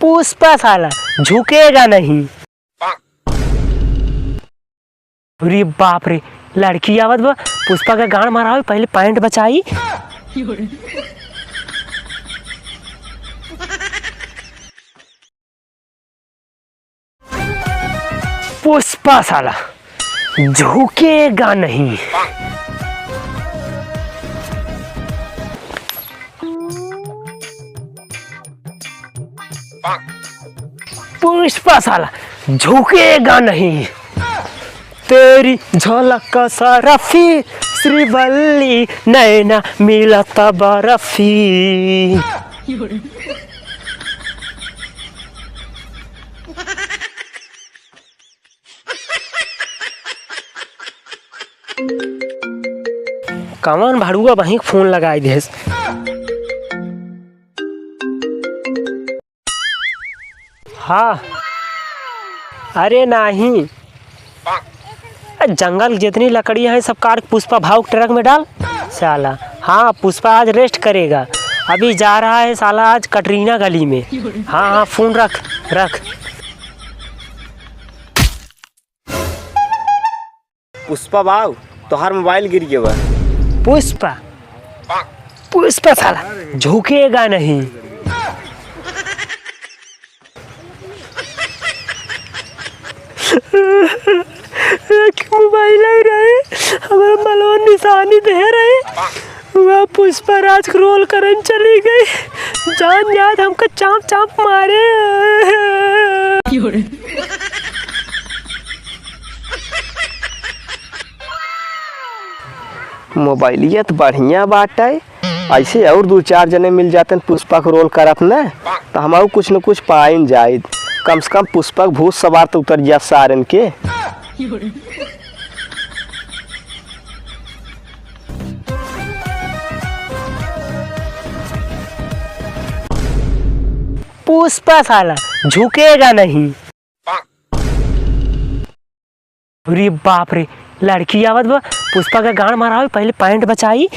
पुष्पा साला झुकेगा नहीं। अरे बाप रे, लड़की आवत बा, पुष्पा का गांड मारा, पहले पैंट बचाई। पुष्पा साला झुकेगा नहीं। पुष्पा साला झुकेगा नहीं। तेरी झलक का सरफी श्रीवल्ली नैना मिलत बरफी। कमान भाड़ुआ वहीं फोन लगाई दे। हाँ अरे नहीं, जंगल जितनी लकड़ियां हैं सब काट पुष्पा भाव ट्रक में डाल साला। हाँ पुष्पा आज रेस्ट करेगा, अभी जा रहा है साला आज कटरीना गली में। हाँ हाँ फोन रख रख। पुष्पा भाव तोहार मोबाइल गिर गया बा। पुष्पा पुष्पा साला झुकेगा नहीं। मोबाइल लग रहे हमारा मलोन निशानी दे रहे, वह पुष्पा राज रोल करन चली गई, जान याद हमको चाँप चाँप मारे। मोबाइलियत बढ़िया बात है, ऐसे और दो चार जने मिल जाते पुष्पा को रोल करत न तो हम कुछ न कुछ पाइन जाए। कम से कम पुष्पा भूत सवार तो उतर जा सारन के। पुष्पा साला झुकेगा नहीं। अरे बाप रे, लड़की आवत बा, पुष्पा का गांड मारा, पहले पैंट बचाई।